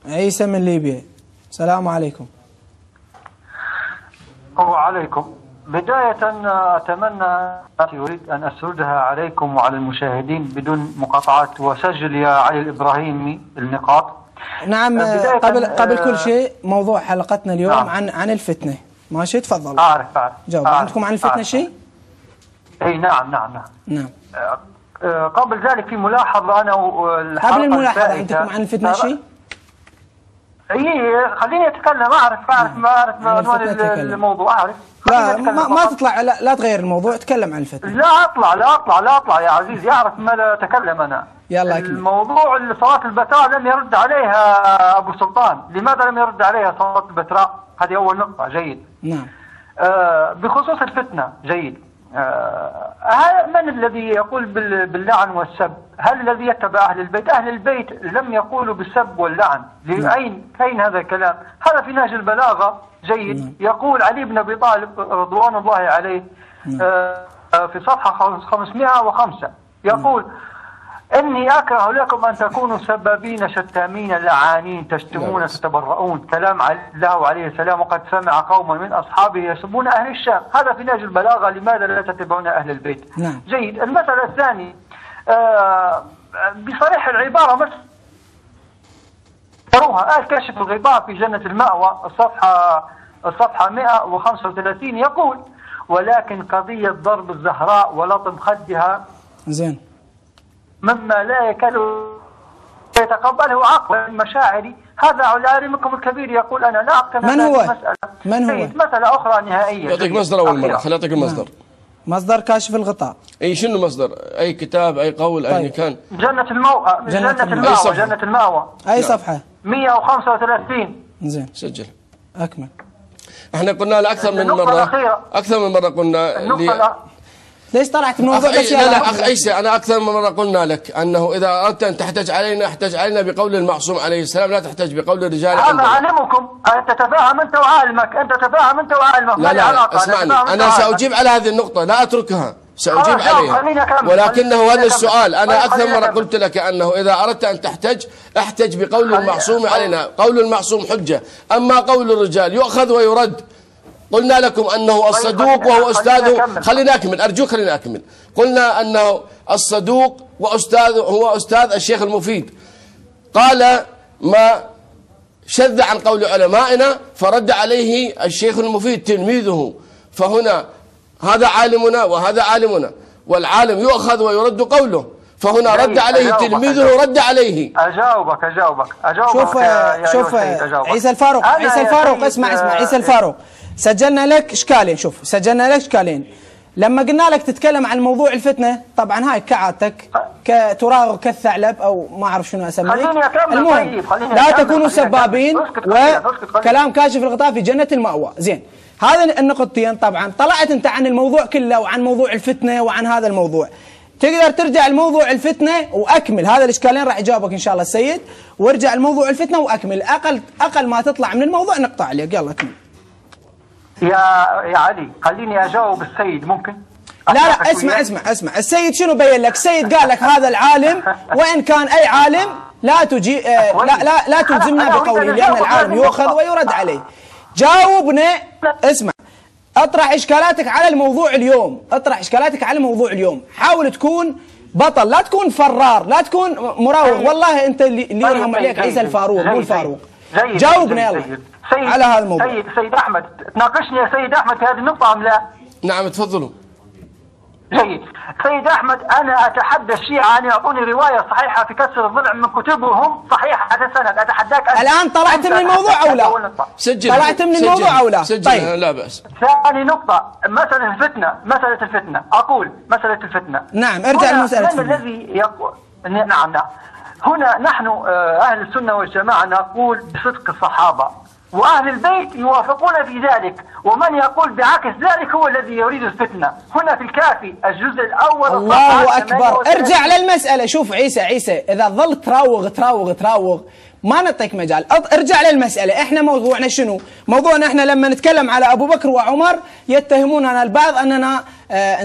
عيسى من ليبيا. السلام عليكم. وعليكم. بداية أتمنى أريد أن أسردها عليكم وعلى المشاهدين بدون مقاطعات، وسجل يا علي الإبراهيمي النقاط. نعم. قبل كل شيء موضوع حلقتنا اليوم عن الفتنة. ماشي تفضل. أعرف جاوب. عندكم عن الفتنة شيء؟ أي نعم. قبل ذلك في ملاحظة أنا قبل الملاحظة عندكم عن الفتنة شيء؟ اي خليني اتكلم. اعرف عنوان الموضوع. اعرف. لا ما تطلع، لا تغير الموضوع، اتكلم عن الفتنة. لا اطلع يا عزيزي. اعرف ما لا اتكلم انا. يلا أكمل. الموضوع صلاة البتراء لم يرد عليها ابو سلطان. لماذا لم يرد عليها صلاة البتراء؟ هذه اول نقطة. جيد. نعم. بخصوص الفتنة. جيد. من الذي يقول باللعن والسب؟ هل الذي يتبع أهل البيت؟ أهل البيت لم يقولوا بالسب واللعن. أين هذا الكلام؟ هذا في نهج البلاغة. جيد. يقول علي بن أبي طالب رضوان الله عليه في صفحة 505 يقول: إني أكره لكم أن تكونوا سبابين شتامين لعانين تشتمون تتبرؤون. كلام له عليه السلام: وقد سمع قوم من أصحابه يسبون أهل الشام. هذا في نهج البلاغة. لماذا لا تتبعون أهل البيت؟ جيد. المسألة الثانية بصريح العبارة قروها كشف الغطاء في جنة المأوى الصفحة 135 يقول: ولكن قضية ضرب الزهراء ولطم خدها زين مما لا يكاد يتقبله عقل مشاعري. هذا عالمكم الكبير يقول: أنا لا أقتنع بهذه المسألة. مسألة أخرى نهائية. يعطيك مصدر أول مرة. خليني أعطيك المصدر. مصدر كاشف الغطاء. أي شنو مصدر؟ أي كتاب، أي قول، أي كان؟ جنة المأوى. أي صفحة؟ 135. زين سجل. أكمل. احنا قلنا له أكثر من مرة قلنا ليش طلعت من موضوع؟ لا أخ عيسى، أنا أكثر من مرة قلنا لك أنه إذا أردت أن تحتج علينا احتج علينا بقول المعصوم عليه السلام، لا تحتج بقول الرجال. أنا أعلمكم. أنت تتفاهم أنت وعالمك. لا اسمعني، أنا سأجيب على هذه النقطة، لا أتركها، سأجيب عليها. ولكنه هذا السؤال أنا أكثر مرة قلت لك أنه إذا أردت أن تحتج احتج بقول المعصوم علينا. قول المعصوم حجة، أما قول الرجال يؤخذ ويرد. قلنا لكم أنه الصدوق وهو أستاذه. خلينا أكمل أرجوك، خلينا أكمل. قلنا أنه الصدوق وأستاذه هو أستاذ الشيخ المفيد. قال ما شذ عن قول علمائنا فرد عليه الشيخ المفيد تلميذه. فهنا هذا عالمنا وهذا عالمنا، والعالم يؤخذ ويرد قوله. فهنا رد عليه تلميذه، رد عليه. أجاوبك. شوف عيسى الفاروق. اسمع عيسى الفاروق، سجلنا لك اشكالين. لما قلنا لك تتكلم عن موضوع الفتنه، طبعا هاي كعادتك كتراغ كالثعلب او ما اعرف شنو اسميك. المهم لا تكونوا سبابين، وكلام كاشف الغطاء في جنة المأوى. زين، هذا النقطتين. طبعا طلعت انت عن الموضوع كله وعن موضوع الفتنه وعن هذا الموضوع. تقدر ترجع لموضوع الفتنه واكمل هذا الاشكالين، راح يجاوبك ان شاء الله السيد. وارجع لموضوع الفتنه واكمل. اقل ما تطلع من الموضوع نقطع عليك. يلا اكمل. يا علي خليني اجاوب السيد ممكن؟ لا اسمع. السيد شنو بين لك؟ السيد قال لك هذا العالم، وان كان اي عالم لا تجي لا تلزمنا بقوله، لان العالم يؤخذ ويرد عليه. جاوبنا. اسمع، اطرح اشكالاتك على الموضوع اليوم. حاول تكون بطل، لا تكون فرار، لا تكون مراوغ. والله انت اللي يرحم عليك عيسى الفاروق مو الفاروق. جاوبنا يلا على هذا الموضوع. سيد احمد، تناقشني يا سيد احمد في هذه النقطة ام لا؟ نعم تفضلوا. جيد. سيد احمد، انا اتحدى الشيعة ان يعطوني رواية صحيحة في كسر الضلع من كتبهم صحيحة السند. اتحداك الان طلعت من الموضوع او لا؟ سجل. طلعت من الموضوع او لا؟ طيب لا بأس. ثاني نقطة، مسألة الفتنة. أقول مسألة الفتنة. نعم، ارجع لمسألة الفتنة. من الذي يقول؟ نعم. هنا نحن أهل السنة والجماعة نقول بصدق الصحابة، وأهل البيت يوافقون في ذلك، ومن يقول بعكس ذلك هو الذي يريد الفتنة. هنا في الكافي الجزء الأول. الله أكبر. ارجع للمسألة. شوف عيسى إذا ظل تراوغ ما نعطيك مجال. ارجع للمسألة. احنا موضوعنا شنو؟ موضوعنا احنا لما نتكلم على أبو بكر وعمر يتهموننا البعض أننا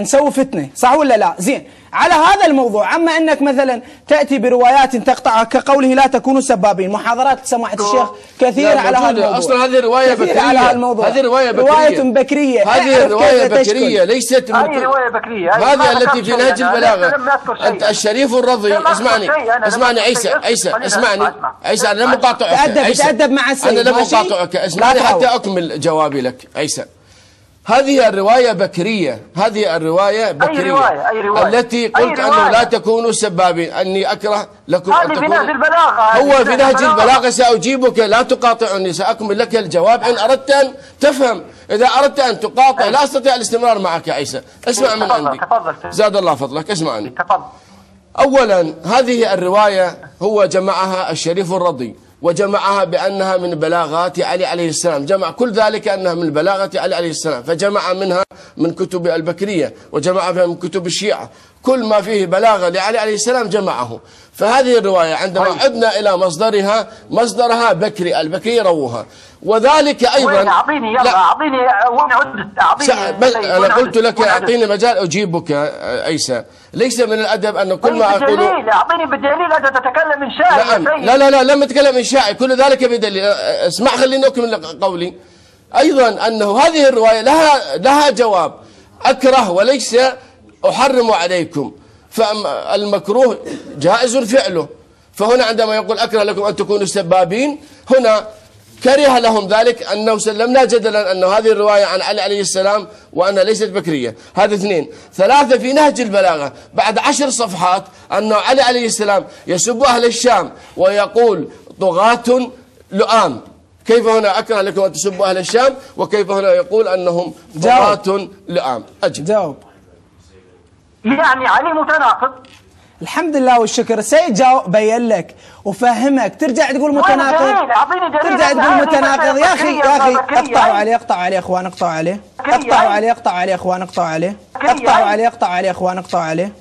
نسوي فتنة، صح ولا لا؟ زين، على هذا الموضوع، أما أنك مثلا تأتي بروايات تقطع كقوله لا تكونوا سبابين، محاضرات سماحة الشيخ كثيرة على هذا الموضوع. أصلا هذه رواية بكرية، هذه رواية بكرية، هذه رواية بكرية ليست هذه رواية بكرية، هذه التي في نهج البلاغة. أنت الشريف الرضي، اسمعني عيسى، عيسى أنا لم أقاطعك، تأدب مع السيد، أنا لم أقاطعك، اسمعني حتى أكمل جوابي لك. عيسى، هذه الرواية بكرية، هذه الرواية بكرية أي رواية التي قلت أنه لا تكونوا سبابين، أني أكره لكم أن تكونوا. في نهج البلاغة، هو في نهج البلاغة، سأجيبك، لا تقاطعني، سأكمل لك الجواب إن أردت أن تفهم. إذا أردت أن تقاطع لا أستطيع الاستمرار معك يا عيسى. اسمع من عندي، زاد الله فضلك، اسمعني. أولا هذه الرواية هو جمعها الشريف الرضي، وجمعها بأنها من بلاغات علي عليه السلام، جمع كل ذلك أنها من بلاغة علي عليه السلام، فجمع منها من كتب البكرية، وجمع فيها من كتب الشيعة، كل ما فيه بلاغة لعلي عليه السلام جمعه. فهذه الرواية عندما عدنا إلى مصدرها بكري، البكري روها. وذلك أيضا أعطيني وين عدت، أنا قلت لك أعطيني مجال أجيبك عيسى. ليس من الأدب أن كل ما أقوله أعطيني بالدليل. أنت تتكلم من شاعر. نعم. لا لم أتكلم من شاعر، كل ذلك بدليل. اسمع خليني أكمل قولي. أيضا أنه هذه الرواية لها جواب، أكره وليس أحرم عليكم، فالمكروه جائز فعله. فهنا عندما يقول أكره لكم أن تكونوا سبابين، هنا كره لهم ذلك أنه سلمنا جدلا أن هذه الرواية عن علي عليه السلام وأنها ليست بكرية. هذا اثنين. ثلاثة، في نهج البلاغة بعد 10 صفحات أنه علي عليه السلام يسب أهل الشام ويقول طغاة لؤام. كيف هنا أكره لكم أن تسبوا أهل الشام، وكيف هنا يقول أنهم طغاة لؤام؟ أجل جاوب. يعني علي متناقض. الحمد لله والشكر. السيد جاوب، بين لك وفهمك، ترجع تقول متناقض، ترجع تقول متناقض. يا أخي اقطعوا عليه اخوان، اقطعوا عليه اخوان، اقطعوا عليه.